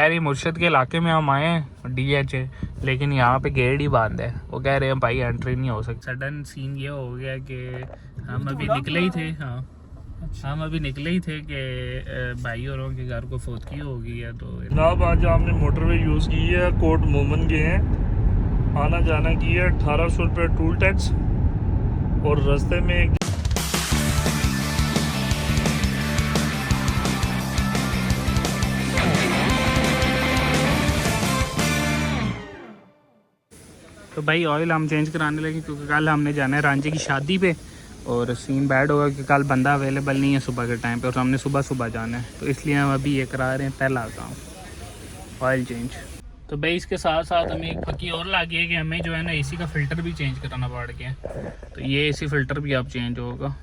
यार ये मुर्शिद के इलाके में हम आए हैं DH, लेकिन यहाँ पे गेट ही बंद है। वो कह रहे हैं भाई एंट्री नहीं हो सकती। सडन सीन ये हो गया कि हम अभी निकले ही थे। हाँ हम अभी निकले ही थे कि भाई औरों के घर को फौतगी हो गई है। तो जनाब आज हमने मोटरवे यूज़ की है, कोट मोमन गए हैं, आना जाना की है 1800 रुपये टूल टैक्स और रास्ते में तो भाई ऑयल हम चेंज कराने लगे क्योंकि कल हमने जाना है रांझे की शादी पे और सीन बैड होगा कि कल बंदा अवेलेबल नहीं है सुबह के टाइम पे और हमने सुबह जाना है। तो इसलिए हम अभी ये करा रहे हैं पहला काम, ऑयल चेंज। तो भाई इसके साथ साथ हमें एक पक्की और लगी है कि हमें जो है ना AC का फ़िल्टर भी चेंज कराना पड़ गया। तो ये AC फ़िल्टर भी अब चेंज होगा।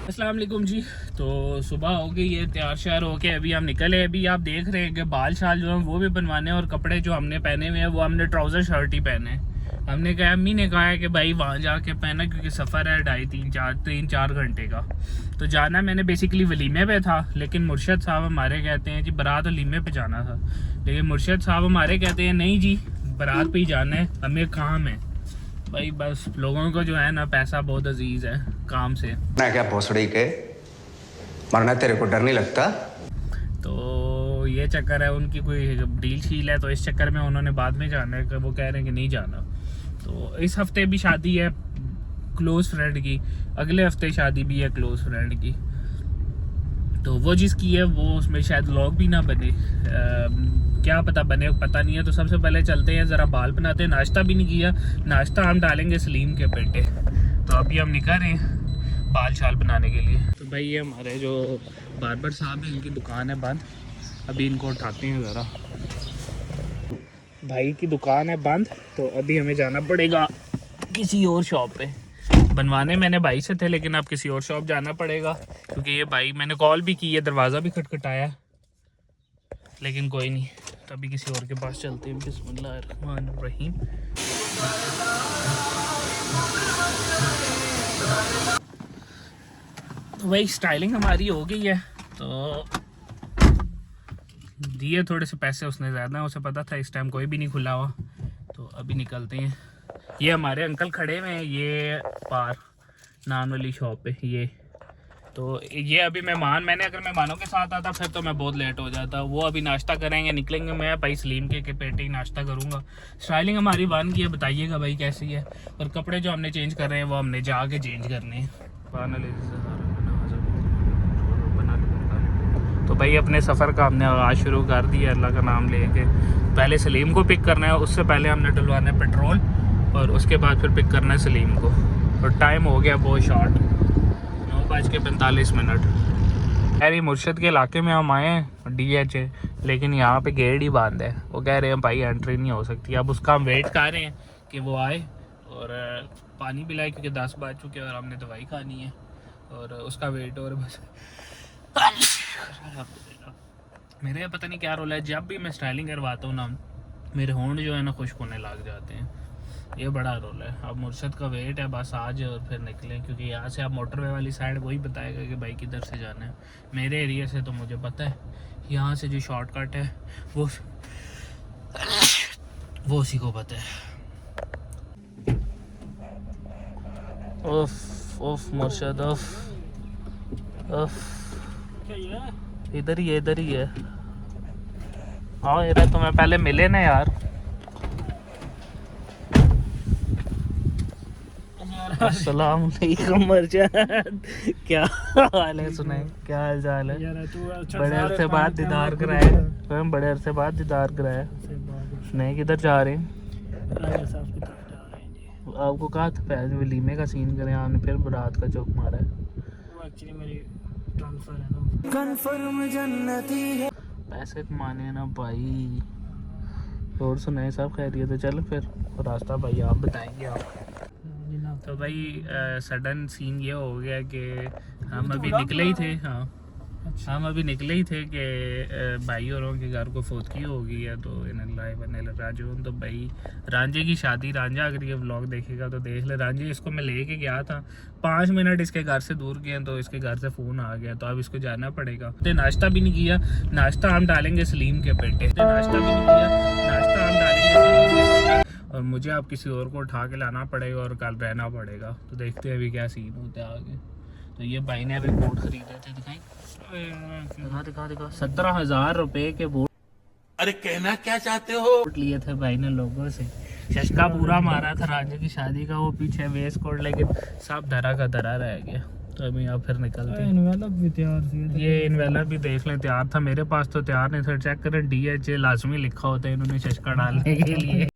अस्सलाम वालेकुम जी। तो सुबह हो गई है, तैयार श्यार हो के अभी हम निकले। अभी आप देख रहे हैं कि बाल शाल जो हैं वो भी बनवाने हैं और कपड़े जो हमने पहने हुए हैं वो हमने ट्राउज़र शर्ट ही पहने हैं। हमने कहा, अम्मी ने कहा है कि भाई वहाँ जाके पहना क्योंकि सफ़र है 3-4 घंटे का। तो जाना मैंने बेसिकली वलीमे पे था, लेकिन मुर्शद साहब हमारे कहते हैं जी बारात वलीमे पे जाना था, लेकिन मुर्शद साहब हमारे कहते हैं नहीं जी बारात पे ही जाना है, हमें काम है। भाई बस लोगों को जो है ना पैसा बहुत अजीज है काम से ना, क्या भोसड़ी के मरना, तेरे को डर नहीं लगता? तो ये चक्कर है, उनकी कोई डील शील है तो इस चक्कर में उन्होंने बाद में जाना है, वो कह रहे हैं कि नहीं जाना। तो इस हफ्ते भी शादी है क्लोज़ फ्रेंड की, अगले हफ्ते शादी भी है क्लोज़ फ्रेंड की। तो वो जिसकी है वो उसमें शायद व्लॉग भी ना बने, क्या पता बने, पता नहीं है। तो सबसे पहले चलते हैं ज़रा बाल बनाते हैं। नाश्ता भी नहीं किया, नाश्ता हम डालेंगे सलीम के बेटे। तो अभी हम निकल रहे हैं बाल शाल बनाने के लिए। तो भाई ये हमारे जो बार्बर साहब हैं इनकी दुकान है बंद, अभी इनको उठाते हैं ज़रा। भाई की दुकान है बंद तो अभी हमें जाना पड़ेगा किसी और शॉप पे। बनवाने मैंने भाई से थे लेकिन अब किसी और शॉप जाना पड़ेगा क्योंकि ये भाई, मैंने कॉल भी की है, दरवाज़ा भी खटखटाया, लेकिन कोई नहीं। तो अभी किसी और के पास चलते हैं। बिस्मिल्लाहिर्रहमानिर्रहीम। तो भाई स्टाइलिंग हमारी हो गई है, तो दिए थोड़े से पैसे उसने ज़्यादा, उसे पता था इस टाइम कोई भी नहीं खुला हुआ। तो अभी निकलते हैं। ये हमारे अंकल खड़े हुए हैं, ये पार नान वाली शॉप पे ये। तो ये अभी मेहमान, मैंने अगर मेहमानों के साथ आता फिर तो मैं बहुत लेट हो जाता। वो अभी नाश्ता करेंगे, निकलेंगे। मैं भाई सलीम के पेटे ही नाश्ता करूँगा। स्टाइलिंग हमारी बन गई है, बताइएगा भाई कैसी है। और कपड़े जो हमने चेंज कर रहे हैं वो हमने जाके चेंज करने हैं। तो भाई अपने सफ़र का हमने आगाज़ शुरू कर दिया अल्लाह का नाम लेके। पहले सलीम को पिक करना है, उससे पहले हमने डलवाना है पेट्रोल और उसके बाद फिर पिक करना है सलीम को। और टाइम हो गया बहुत शॉर्ट, 9:45। यार ये मुर्शिद के इलाके में हम आए हैं DH, लेकिन यहाँ पे गेट ही बंद है। वो कह रहे हैं भाई एंट्री नहीं हो सकती। अब उसका हम वेट कर रहे हैं कि वो आए और पानी पिलाए क्योंकि 10 बज चुके हैं और हमने दवाई खानी है और उसका वेट। और बस मेरे पता नहीं क्या रोल है, जब भी मैं स्टाइलिंग करवाता हूँ ना मेरे होंठ जो है ना खुश्क होने लग जाते हैं। ये बड़ा रोल है। अब मुर्शद का वेट है, बस आज और फिर निकलें क्योंकि यहाँ से आप मोटरवे वाली साइड वही बताएगा कि भाई किधर से जाना है। मेरे एरिया से तो मुझे पता है, यहाँ से जो शॉर्टकट है वो उसी को पता है। ओफ ओफ मुर्शद ओफ ओफ, इधर ही है। हाँ यार तो मैं पहले मिले ना यार। अस्सलाम वालेकुम मुर्शद, क्या हाल है? सुनाए क्या हाल चाल है? बड़े अरसे बाद दीदार कराया, बड़े अरसे बाद दीदार कराया। नहीं किधर जा रहे हैं? आपको कहा था पहले वलीमे का सीन करें, आपने फिर बारात का चौक मारा है। पैसे कमाने हैं ना भाई। और सुनाए सब खैरियत है? चलो फिर रास्ता भाई आप बताएंगे आप। तो भाई सडन सीन ये हो गया कि हम अभी निकले ही थे। हाँ हम अभी निकले ही थे कि भाई औरों के घर को फौतगी हो गई है, तो इन्हें लाए बने राजून। तो भाई रांझे की शादी, रांझा अगर ये व्लॉग देखेगा तो देख ले। रांझे इसको मैं लेके गया था, 5 मिनट इसके घर से दूर गए तो इसके घर से फ़ोन आ गया, तो अब इसको जाना पड़ेगा। तो नाश्ता भी नहीं किया, नाश्ता हम डालेंगे सलीम के बेटे। नाश्ता भी नहीं किया, नाश्ता हम डालेंगे सलीम के बेटे, और मुझे अब किसी और को उठा के लाना पड़ेगा और कल रहना पड़ेगा। तो देखते हैं अभी क्या सीन होता है आगे। तो ये भाई ने अभी बोट खरीदे थे, दिखाई दिखा 17,000 रुपए के बोट। अरे कहना क्या चाहते हो? बोट लिए थे भाई ने लोगों से। शशका पूरा मारा था रांझे की शादी का, वो पीछे वेस्ट कोट, लेकिन सब धरा का धरा रह गया। तो अभी यहाँ फिर निकलते हैं। इनवेलप भी तैयार थी, ये इनवेलप भी देख लें, तैयार था, मेरे पास तो तैयार नहीं था। चेक करें, DHA लाजमी लिखा होता है इन्होंने शशका डालने के लिए।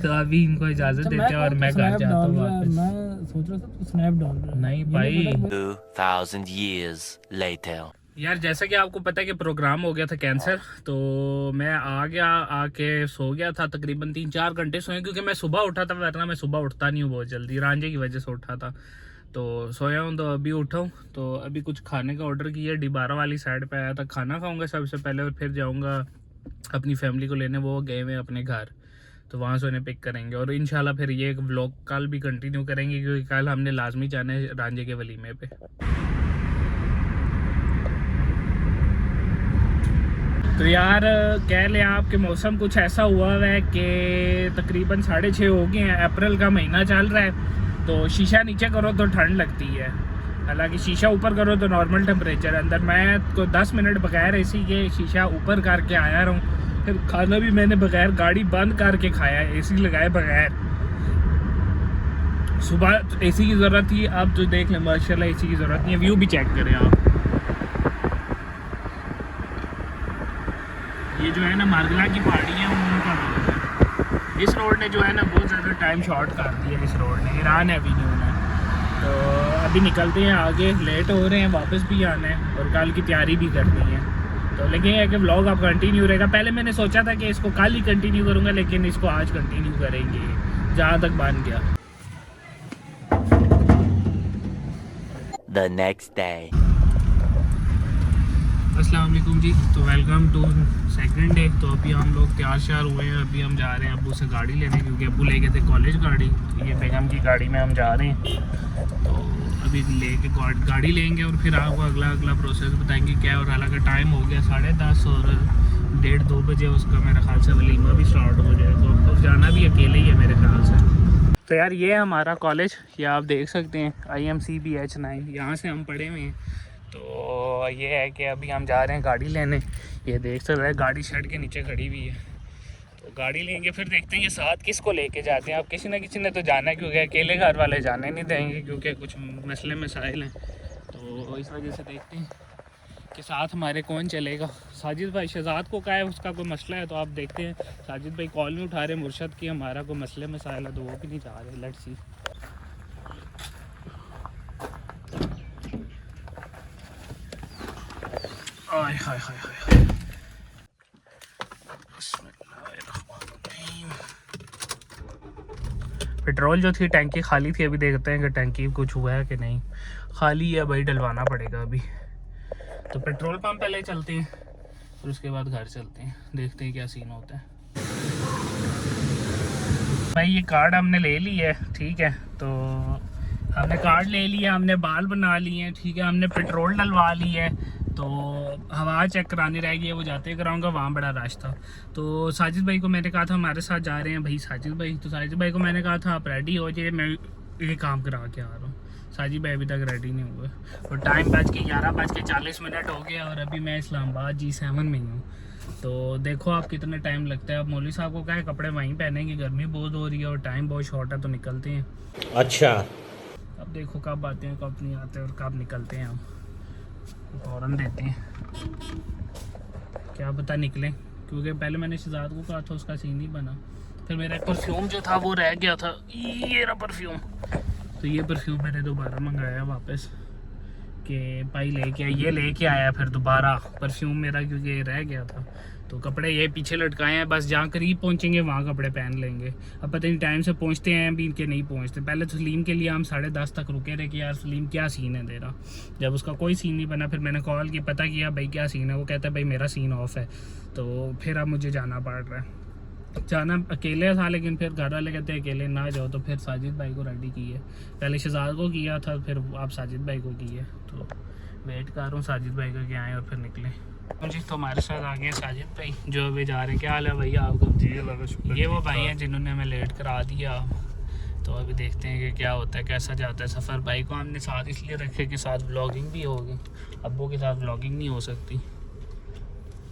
तो अभी इनको इजाजत देते हैं और मैं घर जाता हूँ वापस। मैं सोच रहा था तू स्नैप डाल रहा है। नहीं भाई, 2000 years later. यार जैसा कि आपको पता है कि प्रोग्राम हो गया था कैंसिल, तो मैं आ गया, आके सो गया था। तकरीबन 3-4 घंटे सोए, क्योंकि मैं सुबह उठा था, वरना मैं सुबह उठता नहीं हूँ बहुत जल्दी, रांझे की वजह से उठा था। तो सोया हूँ, तो अभी उठा हूँ। तो अभी कुछ खाने का ऑर्डर किया, डिबारा वाली साइड पे आया था, खाना खाऊंगा सबसे पहले, और फिर जाऊँगा अपनी फैमिली को लेने। वो गए हुए अपने घर, तो वहाँ से उन्हें पिक करेंगे। और इंशाल्लाह फिर ये एक व्लॉग कल भी कंटिन्यू करेंगे, क्योंकि कल हमने लाजमी जाना है रांझे के वलीमे पे। तो यार कह लें आप कि मौसम कुछ ऐसा हुआ है कि तकरीबन 6:30 हो गए हैं, अप्रैल का महीना चल रहा है। तो शीशा नीचे करो तो ठंड लगती है, हालांकि शीशा ऊपर करो तो नॉर्मल टेम्परेचर अंदर। मैं को 10 मिनट बगैर एसी के शीशा ऊपर करके आया रहा हूँ। फिर खाना भी मैंने बगैर, गाड़ी बंद करके खाया, एसी लगाए बगैर। सुबह एसी की ज़रूरत थी, अब जो देख लें माशाल्लाह एसी की ज़रूरत नहीं है। व्यू भी चेक करें आप, ये जो है ना मारगला की पहाड़ियाँ, उनका रोड है। इस रोड ने जो है ना बहुत ज़्यादा टाइम शॉर्ट कर दिया, इस रोड ने, ईरान एवेन्यू ने। तो अभी निकलते हैं आगे, लेट हो रहे हैं, वापस भी आना है और कल की तैयारी भी करनी है। तो लेकिन है कि व्लॉग अब कंटिन्यू रहेगा। पहले मैंने सोचा था कि इसको कल ही कंटिन्यू करूँगा, लेकिन इसको आज कंटिन्यू करेंगे जहाँ तक बन गया। The next day. अस्सलाम वालेकुम जी, तो वेलकम टू सेकंड डे। तो अभी हम लोग तैयार श्यार हुए हैं, अभी हम जा रहे हैं अब्बू से गाड़ी लेने, क्योंकि अब्बू ले गए थे कॉलेज गाड़ी। तो ये बेगम की गाड़ी में हम जा रहे हैं। तो अभी लेके गाड़ी लेंगे और फिर आपको अगला प्रोसेस बताएंगे क्या। और हालांकि टाइम हो गया 10:30 और 1:30-2 बजे उसका मेरे ख्याल से वलीमा भी स्टार्ट हो जाएगा। तो जाना भी अकेले ही है मेरे ख्याल से। तो यार ये है हमारा कॉलेज, ये आप देख सकते हैं, IMCBH9, यहाँ से हम पढ़े हुए हैं। तो ये है कि अभी हम जा रहे हैं गाड़ी लेने। ये देख सकते हैं गाड़ी शेड के नीचे खड़ी हुई है, तो गाड़ी लेंगे, फिर देखते हैं ये साथ किसको लेके जाते हैं। अब किसी न किसी ने तो जाना है, क्योंकि अकेले घर वाले जाने नहीं देंगे, क्योंकि कुछ मसले मसाइल हैं। तो इस वजह से देखते हैं कि साथ हमारे कौन चलेगा। साजिद भाई शहजाद को कहा है उसका कोई मसला है, तो आप देखते हैं। साजिद भाई कॉल नहीं उठा रहे मुर्शद की, हमारा कोई मसले मसाइल है, तो वो भी नहीं जा रहे। Let's see. Hi hi hi hi, petrol जो थी टैंकी खाली थी। अभी देखते हैं कि टैंकी कुछ हुआ है कि नहीं। खाली है भाई, डलवाना पड़ेगा अभी। तो पेट्रोल पंप पहले चलते हैं, फिर उसके बाद घर चलते हैं, देखते हैं क्या सीन होता है। भाई ये कार्ड हमने ले लिया है, ठीक है। तो हमने कार्ड ले लिया, हमने बाल बना लिए हैं, ठीक है। हमने पेट्रोल डलवा ली है, तो हवा चेक करानी रह गई है, वो जाते कराऊंगा, वहाँ बड़ा रश था। तो साजिद भाई को मैंने कहा था हमारे साथ जा रहे हैं भाई साजिद भाई। तो साजिद भाई को मैंने कहा था आप रेडी हो जाइए, मैं ये काम करा के आ रहा हूँ। साजिद भाई अभी तक रेडी नहीं हुए, और टाइम 11:40 हो गया, और अभी मैं इस्लामाबाद G7 में ही हूँ। तो देखो आप कितना टाइम लगता है। अब मौलवी साहब को क्या है, कपड़े वहीं पहनेंगे, गर्मी बहुत हो रही है और टाइम बहुत शॉर्ट है, तो निकलते हैं। अच्छा, अब देखो कब आते हैं कब नहीं आते और कब निकलते हैं। हम फ़ौरन देते हैं, क्या पता निकलें, क्योंकि पहले मैंने शहजाद को कहा था, उसका सीन ही बना। फिर मेरा परफ्यूम जो था वो रह गया था, ये रहा परफ्यूम। तो ये परफ्यूम मैंने दोबारा मंगाया वापस, कि भाई लेके आया, ये लेके आया फिर दोबारा परफ्यूम मेरा, क्योंकि ये रह गया था। तो कपड़े ये पीछे लटकाए हैं, बस जहाँ करीब पहुँचेंगे वहाँ कपड़े पहन लेंगे। अब पता नहीं टाइम से पहुँचते हैं अभी इनके नहीं पहुँचते। पहले तो सलीम के लिए हम 10:30 तक रुके रहे कि यार सलीम क्या सीन है तेरा। जब उसका कोई सीन नहीं बना फिर मैंने कॉल की, पता किया भाई क्या सीन है। वो कहता है भाई मेरा सीन ऑफ है। तो फिर अब मुझे जाना पड़ रहा है। जाना अकेले था, लेकिन फिर घर वाले कहते हैं अकेले ना जाओ, तो फिर साजिद भाई को रेडी की है। पहले शहजाद को किया था, फिर आप साजिद भाई को की है। तो वेट कर रहा हूँ साजिद भाई का कि आएँ और फिर निकलें। जी तो हमारे साथ आ गए साजिद भाई जो अभी जा रहे हैं। क्या हाल है भैया आपका? जी अल्लाह का शुक्र। ये वो भाई हैं जिन्होंने हमें लेट करा दिया। तो अभी देखते हैं कि क्या होता है, कैसा जाता है सफ़र। भाई को हमने साथ इसलिए रखे कि साथ व्लॉगिंग भी होगी, अब्बू के साथ व्लॉगिंग नहीं हो सकती।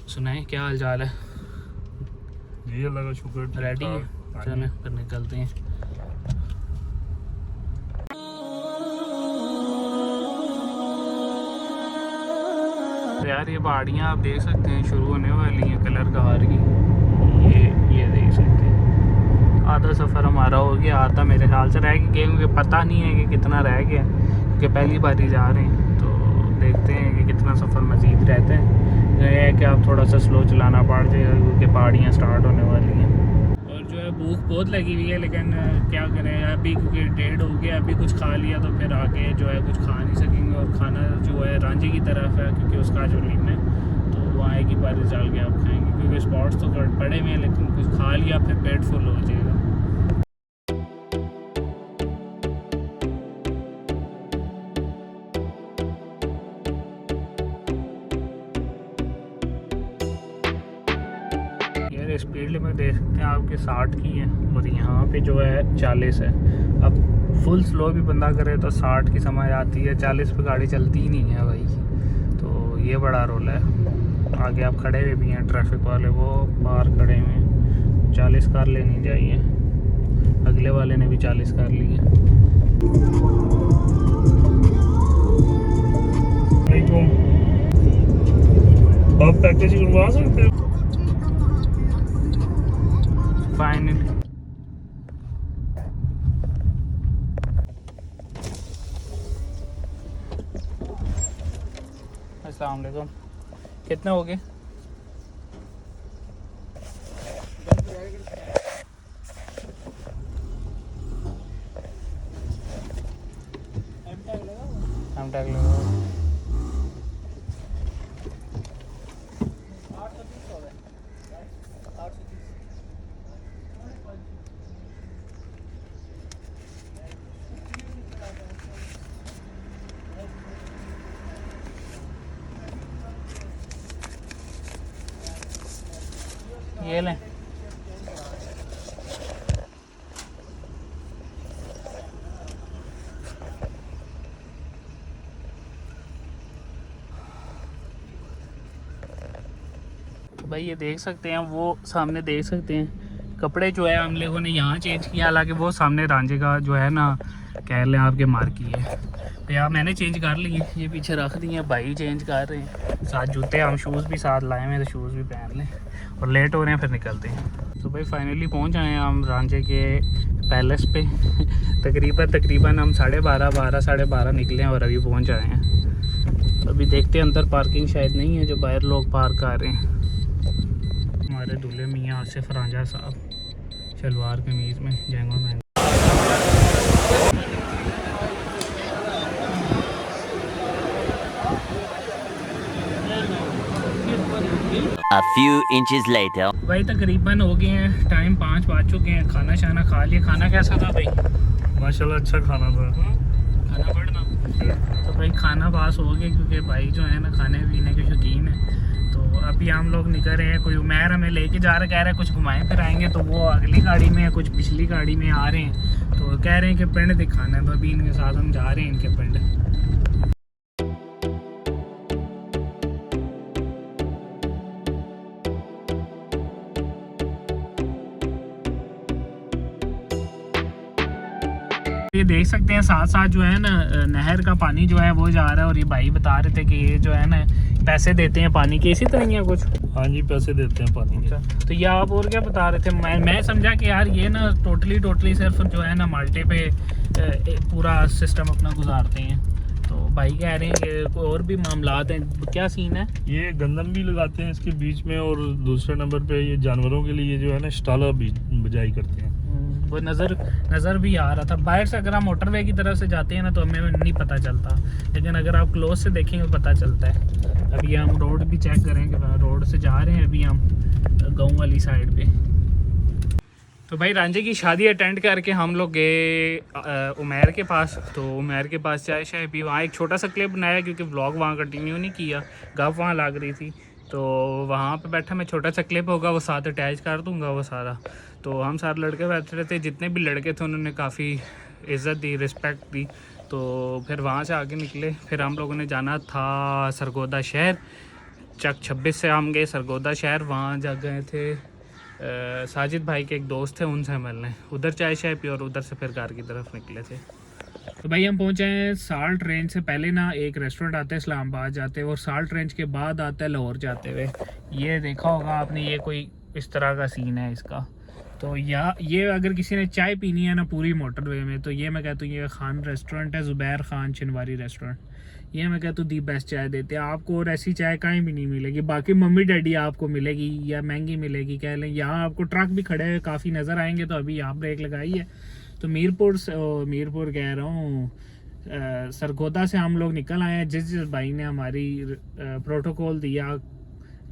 सुनाएं क्या हाल चाल है? जी अल्लाह का शुक्र। रेडी है? चलें फिर निकलते हैं। यार ये पहाड़ियाँ आप देख सकते हैं शुरू होने वाली हैं कलर कार की। ये देख सकते हैं। आधा सफ़र हमारा हो गया, आधा मेरे ख्याल से रह गया, क्योंकि पता नहीं है कि कितना रह गया, क्योंकि पहली बार ही जा रहे हैं। तो देखते हैं कि कितना सफ़र मज़ीद रहता है। यह है कि आप थोड़ा सा स्लो चलाना पड़ जाएगा क्योंकि पहाड़ियाँ स्टार्ट होने वाली हैं। और जो है भूख बहुत लगी हुई है, लेकिन क्या करें अभी क्योंकि 1:30 हो गया। अभी कुछ खा लिया तो फिर आगे जो है कुछ खा नहीं सकेंगे। और खाना जो है रांझे की तरफ है क्योंकि उसका जो लीम है, तो वो आएगी बारिश डाल के आप खाएँगे, क्योंकि स्पॉट्स तो पड़े हुए हैं, लेकिन कुछ खा लिया फिर पेट फुल हो जाएगा। स्पीड लिमिट देख सकते हैं आपके 60 की है और यहाँ पे जो है 40 है। अब फुल स्लो भी बंदा करे तो 60 की समझ आती है, 40 पे गाड़ी चलती ही नहीं है भाई। तो ये बड़ा रोल है। आगे आप खड़े हुए भी हैं ट्रैफिक वाले, वो बाहर खड़े हुए हैं। 40 कार लेनी चाहिए, अगले वाले ने भी 40 कार ली है। आप पैकेज करवा सकते हो? फाइनली अस्सलाम वालेकुम। कितने हो गए? हम टैग लगा ये लें। तो भाई ये देख सकते हैं, वो सामने देख सकते हैं कपड़े जो है हम लोगों ने यहाँ चेंज किया, हालांकि वो सामने रांझे का जो है ना कह लें आपके मार्की है। तो यार मैंने चेंज कर लिए, ये पीछे रख दिए, भाई चेंज कर रहे हैं। साथ जूते हम शूज़ भी साथ लाए हैं, तो शूज़ भी पहन लें और लेट हो रहे हैं फिर निकलते हैं। तो भाई फाइनली पहुंच आए हैं हम रांझे के पैलेस पे। तकरीबन हम 12:30 साढ़े 12 निकले हैं और अभी पहुंच आए हैं। अभी देखते हैं, अंदर पार्किंग शायद नहीं है जो बाहर लोग पार्क कर रहे हैं। हमारे दूल्हे मियाँ आसिफ रांझा साहब शलवार कमीज़ में जैंगो में। A few inches later. भाई तकरीबन हो गए हैं, टाइम 5 बज चुके हैं। खाना शाना खा लिया। खाना कैसा था भाई? माशाल्लाह अच्छा खाना था। खाना बढ़ना तो भाई खाना पास हो गया, क्योंकि भाई जो है ना खाने पीने के शौकीन है। तो अभी हम लोग निकल रहे हैं। कोई उमैर हमें लेके जा रहा है, कह रहा है कुछ घुमाएं फिर आएंगे। तो वो अगली गाड़ी में है, कुछ पिछली गाड़ी में आ रहे हैं। तो कह रहे हैं कि पिंड दिखाना है, तो अभी इनके साथ हम जा रहे हैं इनके पिंड। ये देख सकते हैं साथ साथ जो है ना नहर का पानी जो है वो जा रहा है। और ये भाई बता रहे थे कि ये जो है ना पैसे देते हैं पानी के, इसी तरह ही है कुछ। हाँ जी पैसे देते हैं पानी के। तो ये आप और क्या बता रहे थे? मैं समझा कि यार ये ना टोटली सिर्फ जो है ना माल्टे पे पूरा सिस्टम अपना गुजारते हैं। तो भाई कह रहे हैं कि कोई और भी मामलात हैं, क्या सीन है? ये गंदम भी लगाते हैं इसके बीच में, और दूसरे नंबर पे ये जानवरों के लिए जो है ना स्टाला बिजाई करते हैं। वो नज़र भी आ रहा था बाहर से। अगर हम मोटरवे की तरफ से जाते हैं ना तो हमें नहीं पता चलता, लेकिन अगर आप क्लोज से देखेंगे पता चलता है। अभी हम रोड भी चेक करेंगे, रोड से जा रहे हैं अभी हम गाँव वाली साइड पे। तो भाई रांझे की शादी अटेंड करके हम लोग गए उमैर के पास। तो उमैर के पास चाय शाय पी, वहाँ एक छोटा सा क्लिप बनाया क्योंकि व्लॉग वहाँ कंटिन्यू नहीं किया, गप वहाँ लग रही थी। तो वहाँ पे बैठा मैं, छोटा सा क्लिप होगा वो साथ अटैच कर दूँगा वो सारा। तो हम सारे लड़के बैठे रहे थे, जितने भी लड़के थे उन्होंने काफ़ी इज़्ज़त दी, रिस्पेक्ट दी। तो फिर वहाँ से आगे निकले, फिर हम लोगों ने जाना था सरगोदा शहर। चक 26 से हम गए सरगोदा शहर, वहाँ जा गए थे साजिद भाई के एक दोस्त थे उनसे मिलने, उधर चाय शाय पी और उधर से फिर घर की तरफ निकले थे। तो भाई हम पहुंचे हैं साल्ट रेंज से पहले ना एक रेस्टोरेंट आता है इस्लामाबाद जाते हुए, और साल्ट रेंज के बाद आता है लाहौर जाते हुए। ये देखा होगा आपने, ये कोई इस तरह का सीन है इसका। तो ये अगर किसी ने चाय पीनी है ना पूरी मोटरवे में, तो ये मैं कहता हूँ ये खान रेस्टोरेंट है, ज़ुबैर खान चिनवारी रेस्टोरेंट। ये मैं कहता हूँ दी बेस्ट चाय देते हैं आपको, और ऐसी चाय कहीं भी नहीं मिलेगी। बाकी मम्मी डैडी आपको मिलेगी या महंगी मिलेगी कह लें। यहाँ आपको ट्रक भी खड़े हुए काफ़ी नज़र आएंगे, तो अभी यहाँ ब्रेक लगाई है। तो मीरपुर कह रहा हूँ सरगोदा से हम लोग निकल आए हैं। जिस भाई ने हमारी प्रोटोकॉल दिया,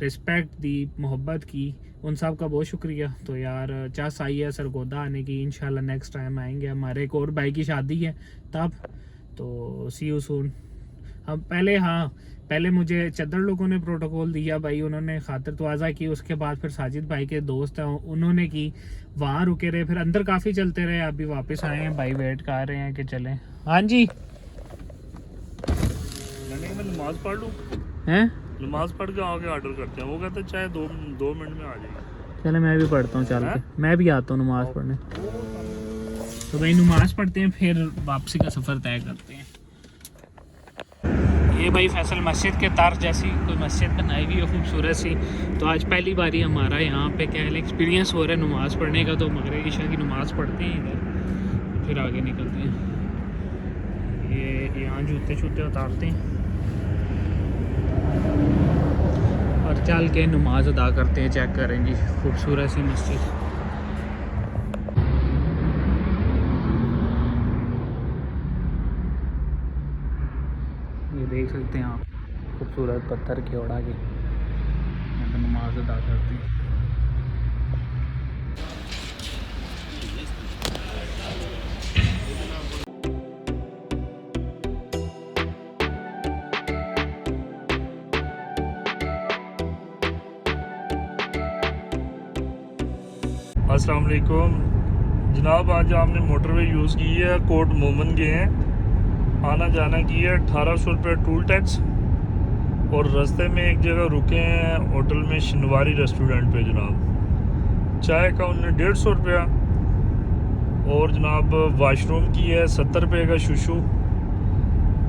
रिस्पेक्ट दी, मोहब्बत की, उन सब का बहुत शुक्रिया। तो यार चास आई है सरगोदा आने की, इंशाल्लाह नेक्स्ट टाइम आएंगे। हमारे एक और भाई की शादी है तब, तो सी यू सून। हम पहले मुझे चद्दर लोगों ने प्रोटोकॉल दिया भाई, उन्होंने खातिर तवाज़ा की। उसके बाद फिर साजिद भाई के दोस्त हैं उन्होंने की, वहाँ रुके रहे, फिर अंदर काफ़ी चलते रहे। अभी वापस आए हैं, भाई वेट कर रहे हैं कि चलें। हाँ जी, मैं नमाज पढ़ लूँ, हैं नमाज पढ़ के आगे ऑर्डर करते हैं। वो कहते हैं चाहे 2 मिनट में आ जाएगी। चले मैं भी पढ़ता हूँ, चल के मैं भी आता हूँ नमाज़ पढ़ने। तो भाई नमाज़ पढ़ते हैं, फिर वापसी का सफ़र तय करते हैं। ये भाई फैसल मस्जिद के तार जैसी कोई मस्जिद बनाई हुई है खूबसूरत सी। तो आज पहली बारी हमारा यहाँ पे क्या है एक्सपीरियंस हो रहा है नमाज़ पढ़ने का। तो मगरिब ईशा की नमाज़ पढ़ते हैं इधर, फिर आगे निकलते हैं। ये यहाँ जूते शूते उतारते हैं और चल के नमाज अदा करते हैं। चेक करें जी, खूबसूरत सी मस्जिद। ये देख सकते हैं आप, खूबसूरत पत्थर की ओढ़ा के नमाज अदा करते हैं। अस्सलाम वालेकुम जनाब, आज आपने मोटरवे यूज़ की है, कोट मोमन गए हैं, आना जाना की है 1800 रुपये टूल टैक्स, और रास्ते में एक जगह रुके हैं होटल में शिनवारी रेस्टोरेंट पे जनाब। चाय का उन्होंने 150 रुपया, और जनाब वाशरूम की है 70 रुपये का शुशु,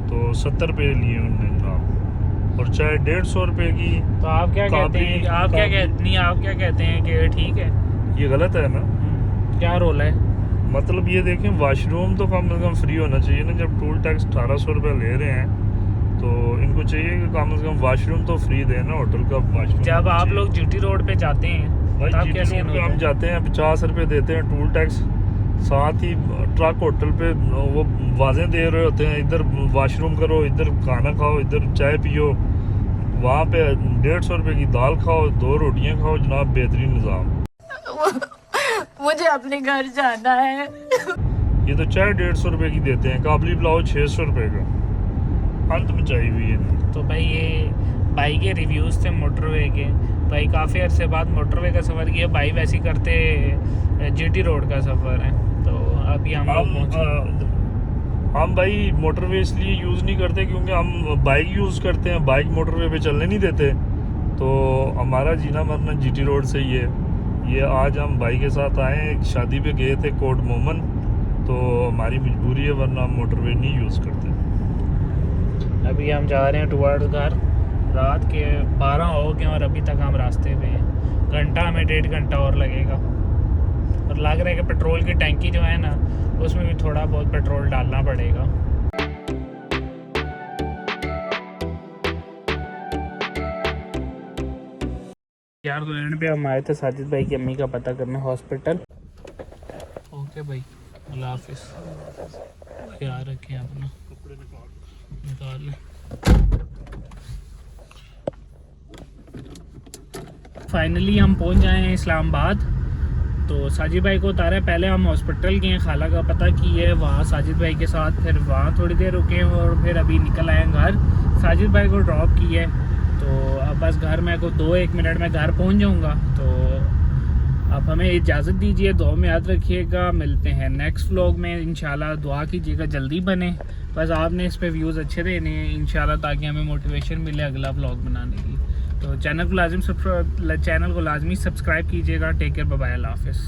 तो 70 रुपये लिए उन्होंने जनाब, और चाय 150 रुपये की। तो आप क्या कहते हैं, आप क्या कहते हैं कि ठीक है? ये गलत है ना? क्या रोल है? मतलब ये देखें, वाशरूम तो कम से कम फ्री होना चाहिए ना। जब टोल टैक्स 1800 रुपये ले रहे हैं तो इनको चाहिए कि कम से कम वाशरूम तो फ्री दें ना, होटल का वाशरूम। जब आप लोग जीटी रोड पे जाते हैं भाई, तब जीटी कैसे रोड पे हम जाते हैं, 50 रुपये देते हैं टोल टैक्स, साथ ही ट्रक होटल पे वो वाजें दे रहे होते हैं, इधर वाशरूम करो, इधर खाना खाओ, इधर चाय पियो। वहाँ पे 150 रुपये की दाल खाओ, 2 रोटियाँ खाओ जनाब, बेहतरीन निज़ाम। मुझे अपने घर जाना है। ये तो चाय 150 रुपये की देते हैं, काबली पुलाव 600 रुपये का, अंत मचाई हुई है। तो भाई ये भाई के रिव्यूज़ थे मोटरवे के। भाई काफ़ी अरसे बाद मोटरवे का सफ़र किया, भाई वैसे ही करते जीटी रोड का सफ़र है। तो अभी हम भाई मोटरवे इसलिए यूज़ नहीं करते क्योंकि हम बाइक यूज़ करते हैं, बाइक मोटरवे पे चलने नहीं देते, तो हमारा जीना मरना जीटी रोड से ही है। ये आज हम भाई के साथ आए, एक शादी पे गए थे कोट मोमन, तो हमारी मजबूरी है, वरना हम मोटरवे नहीं यूज़ करते। अभी हम जा रहे हैं टुवर्ड्स घर, रात के 12 हो गए और अभी तक हम रास्ते पे हैं। घंटा हमें 1.5 घंटा और लगेगा, और लग रहा है कि पेट्रोल की टैंकी जो है ना उसमें भी थोड़ा बहुत पेट्रोल डालना पड़ेगा। यार तो एंड पे हम आए थे साजिद भाई की अम्मी का पता करने हॉस्पिटल। ओके भाई, अल्लाह हाफिज़, ख्याल रखें अपना, निकाल लें। फाइनली हम पहुंच जाए हैं इस्लामाबाद। तो साजिद भाई को उतारा है, पहले हम हॉस्पिटल गए, खाला का पता किए है वहाँ साजिद भाई के साथ, फिर वहाँ थोड़ी देर रुके और फिर अभी निकल आए हैं घर। साजिद भाई को ड्रॉप किए, तो अब बस घर में को 2-1 मिनट में घर पहुँच जाऊँगा। तो आप हमें इजाज़त दीजिए, दुआ में याद रखिएगा। मिलते हैं नेक्स्ट व्लॉग में इंशाल्लाह। दुआ कीजिएगा जल्दी बने, बस आपने इस पे व्यूज़ अच्छे देने हैं इंशाल्लाह, ताकि हमें मोटिवेशन मिले अगला व्लॉग बनाने की। तो चैनल को लाजमी सब्सक्राइब कीजिएगा। टेक केयर, बाय बाय, अल्लाह हाफिज़।